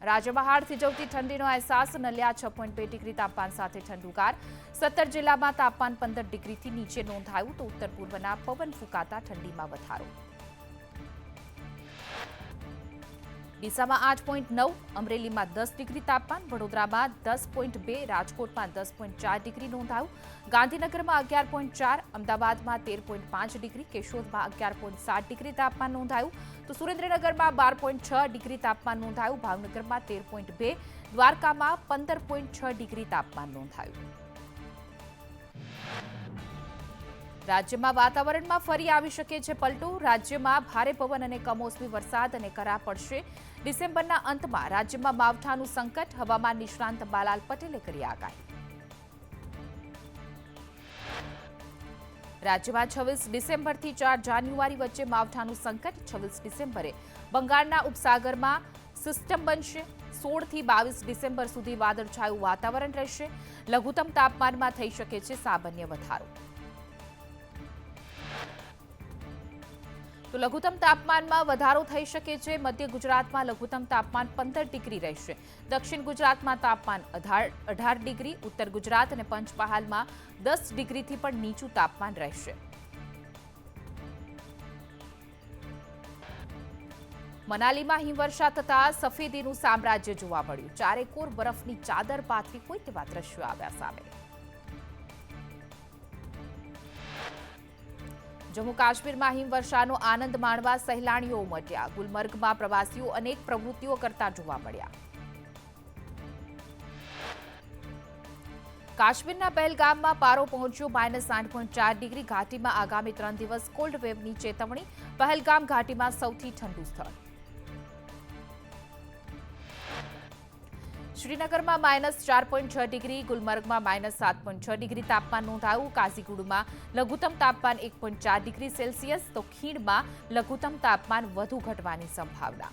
રાજ્યમાં હાડ થીજવતી ઠંડીનો અહેસાસ નલિયા 6.2 ડિગ્રી તાપમાન સાથે ઠંડુગાર 17 જિલ્લામાં તાપમાન 15 ડિગ્રીથી નીચે નોંધાયું તો ઉત્તર પૂર્વના પવન ફૂંકાતા ઠંડીમાં વધારો. ડીસામાં 8.9, અમરેલીમાં 10 ડિગ્રી તાપમાન, વડોદરામાં 10.2, રાજકોટમાં 10.4 ડિગ્રી નોંધાયું, ગાંધીનગરમાં 11.4, અમદાવાદમાં 13.5 ડિગ્રી, કેશોદમાં 11.7 ડિગ્રી તાપમાન નોંધાયું તો સુરેન્દ્રનગરમાં 12.6 ડિગ્રી તાપમાન નોંધાયું, ભાવનગરમાં 13.2, દ્વારકામાં 15.6 ડિગ્રી તાપમાન નોંધાયું. રાજ્યમાં વાતાવરણમાં ફરી આવી શકે છે પલટો. રાજ્યમાં ભારે પવન અને કમોસમી વરસાદ અને કરા પડશે. ડિસેમ્બરના અંતમાં રાજ્યમાં માવઠાનું સંકટ, હવામાન નિષ્ણાંત બાલાલ પટેલે કરી આગાહી. રાજ્યમાં 26 ડિસેમ્બરથી 4 જાન્યુઆરી વચ્ચે માવઠાનું સંકટ. 26 ડિસેમ્બરે બંગાળના ઉપસાગરમાં સિસ્ટમ બનશે. 16થી 22 ડિસેમ્બર સુધી વાદળછાયું વાતાવરણ રહેશે. લઘુત્તમ તાપમાનમાં થઈ શકે છે સામાન્ય વધારો. તો લઘુત્તમ તાપમાનમાં વધારો થઈ શકે છે. મધ્ય ગુજરાતમાં લઘુત્તમ તાપમાન 15 ડિગ્રી રહેશે. દક્ષિણ ગુજરાતમાં તાપમાન 18 ડિગ્રી, ઉત્તર ગુજરાત અને પંચમહાલમાં 10 ડિગ્રીથી પણ નીચું તાપમાન રહેશે. મનાલીમાં હિમવર્ષા થતા સફેદીનું સામ્રાજ્ય જોવા મળ્યું. ચારેકોર બરફની ચાદર પાથરી હોય તેવા દ્રશ્યો આવ્યા સામે. જમ્મુ કાશ્મીરમાં હિમવર્ષાનો આનંદ માણવા સહેલાણીઓ ઉમટ્યા. ગુલમર્ગમાં પ્રવાસીઓ અનેક પ્રવૃત્તિઓ કરતા જોવા મળ્યા. કાશ્મીરના પહેલગામમાં પારો પહોંચ્યો -8.4 ડિગ્રી. ઘાટીમાં આગામી 3 દિવસ કોલ્ડ વેવની ચેતવણી. પહેલગામ ઘાટીમાં સૌથી ઠંડુ સ્થળ. શ્રીનગરમાં -4.6 ડિગ્રી, ગુલમર્ગમાં -7.6 ડિગ્રી તાપમાન નોંધાયું. કાઝીગુડમાં લઘુત્તમ તાપમાન 1.4 ડિગ્રી સેલ્સિયસ તો ખીણમાં લઘુત્તમ તાપમાન વધુ ઘટવાની સંભાવના.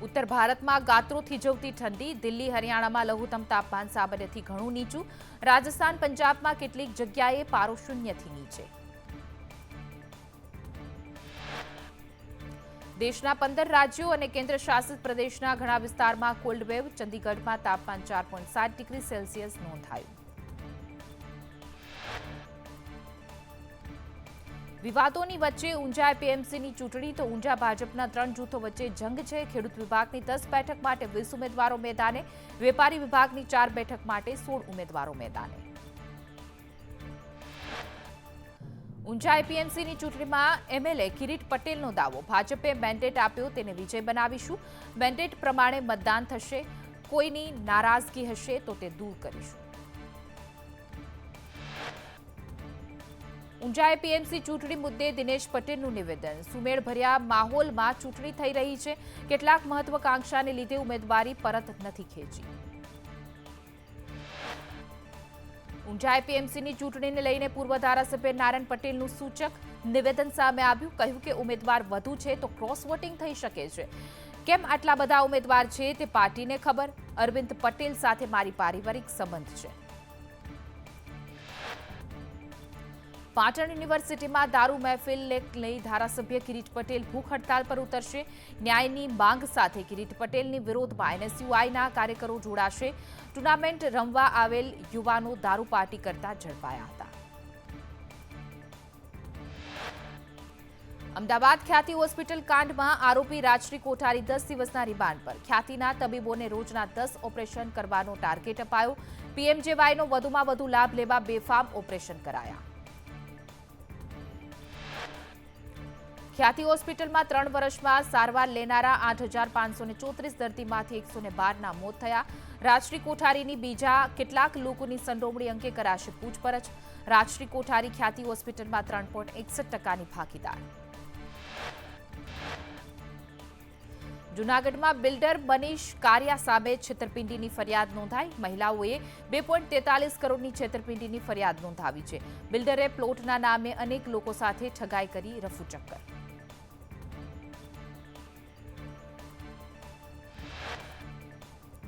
ઉત્તર ભારતમાં ગાત્રો થીજવતી ઠંડી. દિલ્હી, હરિયાણામાં લઘુત્તમ તાપમાન સામાન્યથી ઘણું નીચું. રાજસ્થાન, પંજાબમાં કેટલીક જગ્યાએ પારો શૂન્યથી નીચે. દેશના 15 રાજ્યો અને કેન્દ્ર શાસિત પ્રદેશના ઘણા વિસ્તારમાં કોલ્ડ વેવ. ચંદીગઢમાં તાપમાન 4.7 ડિગ્રી સેલ્સિયસ નોંધાયું. વિવાદોની વચ્ચે ઊંઝા એપીએમસીની ચૂંટણી તો ઊંઝા ભાજપના 3 જૂથો વચ્ચે જંગ છે. ખેડૂત વિભાગની 10 બેઠક માટે 20 ઉમેદવારો મેદાને, વેપારી વિભાગની 4 બેઠક માટે 16 ઉમેદવારો મેદાને. ઊંઝા એપીએમસીની ચૂંટણીમાં એમએલએ કિરીટ પટેલનો દાવો. ભાજપે મેન્ડેટ આપ્યો તેને વિજય બનાવીશું. મેન્ડેટ પ્રમાણે મતદાન થશે. કોઈની નારાજગી હશે તો તે દૂર કરીશું. ઊંઝા એપીએમસી ચૂંટણી મુદ્દે દિનેશ પટેલનું નિવેદન. સુમેળભર્યા માહોલમાં ચૂંટણી થઈ રહી છે. કેટલાક મહત્વાકાંક્ષાને લીધે ઉમેદવારી પરત નથી ખેંચી. ઊંઝા એપીએમસીની ચૂંટણીને લઈને પૂર્વ ધારાસભ્ય નારાયણ પટેલનું સૂચક નિવેદન સામે આવ્યું. કહ્યું કે ઉમેદવાર વધુ છે તો ક્રોસ વોટિંગ થઈ શકે છે. કેમ આટલા બધા ઉમેદવાર છે તે પાર્ટીને ખબર. અરવિંદ પટેલ સાથે મારી પારિવારિક સંબંધ છે. પાટણ યુનિવર્સિટીમાં દારૂ મહેફિલને લઈ ધારાસભ્ય કિરીટ પટેલ ભૂખ હડતાલ પર ઉતરશે. ન્યાયની માંગ સાથે કિરીટ પટેલની વિરોધમાં એનએસયુઆઈના કાર્યકરો જોડાશે. ટુર્નામેન્ટ રમવા આવેલ યુવાનો દારૂ પાર્ટી કરતા ઝડપાયા હતા. અમદાવાદ ખ્યાતિ હોસ્પિટલ કાંડમાં આરોપી રાજશ્રી કોઠારી 10 દિવસના રિમાન્ડ પર. ખ્યાતિના તબીબોને રોજના 10 ઓપરેશન કરવાનો ટાર્ગેટ અપાયો. પીએમજેવાયનો વધુમાં વધુ લાભ લેવા બેફામ ઓપરેશન કરાયા. ખ્યાતિ હોસ્પિટલમાં 3 વર્ષમાં સારવાર લેનારા 8,534 દર્દીમાંથી 112ના મોત થયા. રાજશ્રી કોઠારીની બીજા કેટલાક લોકોની સંડોવણી અંગે કરાશે પૂછપરછ. રાજશ્રી કોઠારી ખ્યાતિ હોસ્પિટલમાં 3.61% ભાગીદાર. જૂનાગઢમાં બિલ્ડર મનીષ કારિયા સામે છેતરપિંડીની ફરિયાદ નોંધાઈ. મહિલાઓએ 2.43 કરોડની છેતરપિંડીની ફરિયાદ નોંધાવી છે. બિલ્ડરે પ્લોટના નામે અનેક લોકો સાથે ઠગાઈ કરી રફુચક્કર.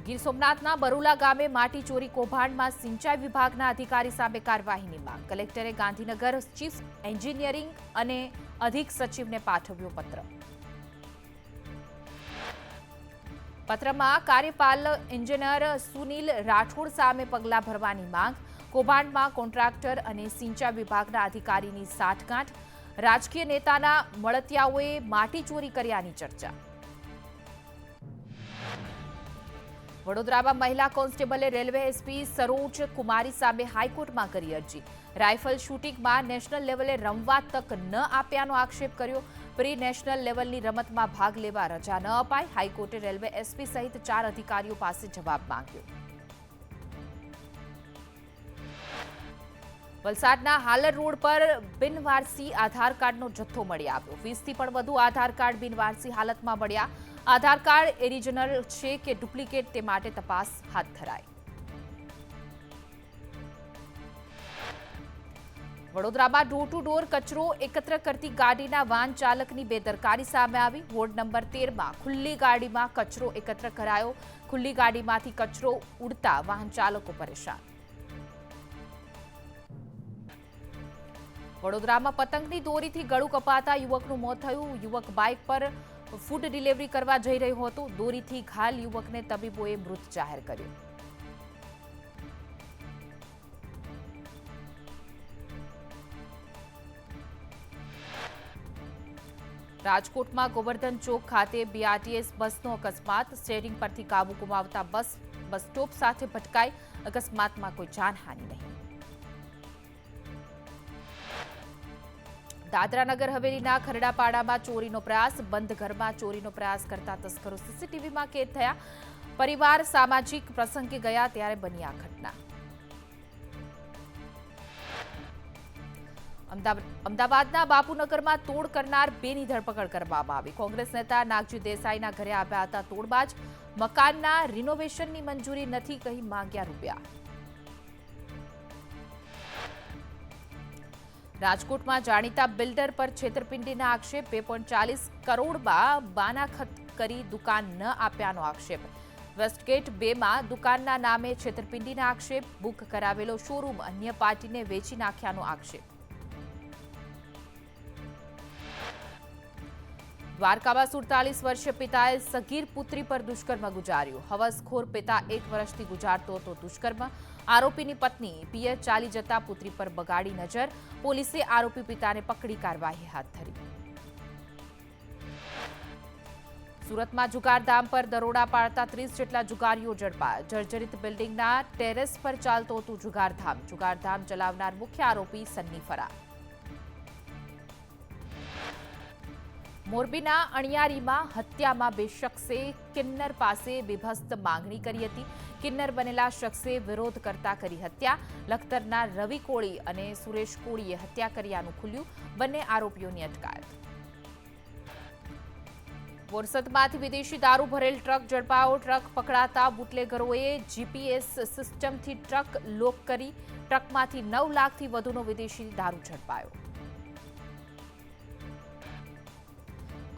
ગીર સોમનાથના બરોલા ગામે માટી ચોરી કૌભાંડમાં સિંચાઈ વિભાગના અધિકારી સામે કાર્યવાહીની માંગ. કલેક્ટરે ગાંધીનગર ચીફ એન્જિનિયરિંગ અને અધિક સચિવને પાઠવ્યો પત્ર. પત્રમાં કાર્યપાલક એન્જિનિયર સુનિલ રાઠોડ સામે પગલાં ભરવાની માંગ, કૌભાંડમાં કોન્ટ્રાક્ટર અને સિંચાઈ વિભાગના અધિકારીની સાઠગાંઠ, રાજકીય નેતાના મળતિયાઓએ માટી ચોરી કર્યાની ચર્ચા. વડોદરામાં મહિલા કોન્સ્ટેબલે રેલવે એસપી સરોજ કુમારી સામે હાઈકોર્ટમાં કરી અરજી. રાઇફલ શૂટિંગમાં નેશનલ લેવલે રમવા તક ન આપ્યાનો આક્ષેપ કર્યો. પ્રી નેશનલ લેવલની રમતમાં ભાગ લેવા રજા ન અપાય. હાઈકોર્ટે રેલવે એસપી સહિત 4 અધિકારીઓ પાસે જવાબ માંગ્યો. વલસાડના હાલર રોડ પર બિનવારસી આધાર કાર્ડનો જથ્થો મળી આવ્યો. 20થી પણ વધુ આધાર કાર્ડ બિનવારસી હાલતમાં મળ્યા. આધાર કાર્ડ ઓરિજિનલ છે કે ડુપ્લિકેટ તે માટે તપાસ હાથ ધરાઈ. વડોદરામાં ડોર ટુ ડોર કચરો એકત્ર કરતી ગાડીના વાહન ચાલકની બેદરકારી સામે આવી. વોર્ડ નંબર 13માં ખુલ્લી ગાડીમાં કચરો એકત્ર કરાયો. ખુલ્લી ગાડીમાંથી કચરો ઉડતા વાહન ચાલકો પરેશાન. વડોદરામાં પતંગની દોરીથી ગળું કપાતા યુવકનું મોત થયું. યુવક બાઇક પર ફૂડ ડિલિવરી કરવા જઈ રહ્યો હતો. દોરીથી ઘાયલ યુવકને તબીબોએ મૃત જાહેર કર્યો. રાજકોટમાં ગોવર્ધન ચોક ખાતે બીઆરટીએસ બસનો અકસ્માત. સ્ટીયરિંગ પરથી કાબુ ગુમાવતા બસ સ્ટોપ સાથે ભટકાઈ. અકસ્માતમાં કોઈ જાનહાનિ નહીં. દાદરાનગર હવેલીના ખરડાપાડામાં ચોરીનો પ્રયાસ. બંધ ઘરમાં ચોરીનો પ્રયાસ કરતા તસ્કરો સીસીટીવીમાં કેદ થયા. પરિવાર સામાજિક પ્રસંગે ગયા ત્યારે બની આ ઘટના. અમદાવાદના બાપુનગરમાં તોડ કરનાર 2ની ધરપકડ કરવામાં આવી. કોંગ્રેસ નેતા નાગજી દેસાઈના ઘરે આવ્યા હતા તોડબાજ. મકાનના રિનોવેશનની મંજૂરી નથી કહી માંગ્યા રૂપિયા. રાજકોટમાં જાણીતા બિલ્ડર પર છેતરપિંડીના આક્ષેપ. 2.40 કરોડમાં બાનાખત કરી દુકાન ન આપ્યાનો આક્ષેપ. વેસ્ટગેટ 2માં દુકાનના નામે છેતરપિંડીના આક્ષેપ. બુક કરાવેલો શોરૂમ અન્ય પાર્ટીને વેચી નાખ્યાનો આક્ષેપ. દ્વારકામાં 47 વર્ષીય પિતાએ સગીર પુત્રી પર દુષ્કર્મ ગુજાર્યું. હવસખોર પિતા 1 વર્ષથી ગુજારતો હતો દુષ્કર્મ. આરોપીની પત્ની પિયર ચાલી જતા પુત્રી પર બગાડી નજર. પોલીસે આરોપી પિતાને પકડી કાર્યવાહી હાથ ધરી. સુરતમાં જુગારધામ પર દરોડા પાડતા 30 જેટલા જુગારીઓ ઝડપાયા. જર્જરિત બિલ્ડિંગના ટેરેસ પર ચાલતું હતું જુગારધામ. જુગારધામ ચલાવનાર મુખ્ય આરોપી સન્ની ફરાર. મોરબીના અણિયારીમાં હત્યામાં 2 શખ્સે કિન્નર પાસે બેભસ્ત માંગણી કરી હતી. કિન્નર બનેલા શખ્સે વિરોધ કરતા કરી હત્યા. લખતરના રવિ કોળી અને સુરેશ કોળીએ હત્યા કર્યાનું ખુલ્યું. બંને આરોપીઓની અટકાયત. બોરસદમાંથી વિદેશી દારૂ ભરેલ ટ્રક ઝડપાયો. ટ્રક પકડાતા બુટલેગરોએ જીપીએસ સિસ્ટમથી ટ્રક લોક કરી. ટ્રકમાંથી 9 લાખથી વધુનો વિદેશી દારૂ ઝડપાયો.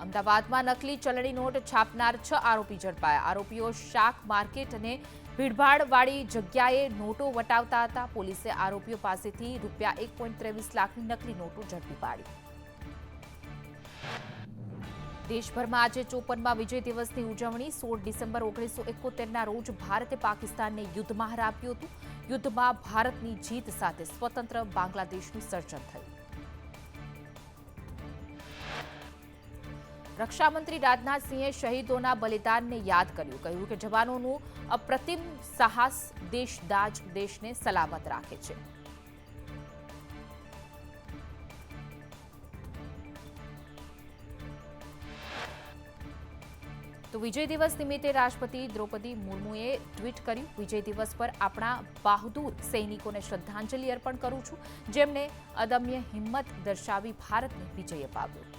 અમદાવાદમાં નકલી ચલણી નોટ છાપનાર 6 આરોપી ઝડપાયા. આરોપીઓ શાક માર્કેટ અને ભીડભાડવાળી જગ્યાએ નોટો વટાવતા હતા. પોલીસે આરોપીઓ પાસેથી ₹1.23 લાખની નકલી નોટો ઝડપી પાડી. દેશભરમાં આજે 54મા વિજય દિવસની ઉજવણી. 16 ડિસેમ્બર 1971ના રોજ ભારતે પાકિસ્તાનને યુદ્ધમાં હરાવ્યું હતું. યુદ્ધમાં ભારતની જીત સાથે સ્વતંત્ર બાંગ્લાદેશનું સર્જન થયું. રક્ષામંત્રી રાજનાથસિંહે શહીદોના બલિદાનને યાદ કર્યું. કહ્યું કે જવાનોનું અપ્રતિમ સાહસ દેશને સલામત રાખે છે. તો વિજય દિવસ નિમિત્તે રાષ્ટ્રપતિ દ્રૌપદી મુર્મુએ ટ્વીટ કર્યું. વિજય દિવસ પર આપણા બહાદુર સૈનિકોને શ્રદ્ધાંજલિ અર્પણ કરું છું, જેમણે અદમ્ય હિંમત દર્શાવી ભારતને વિજય અપાવ્યો.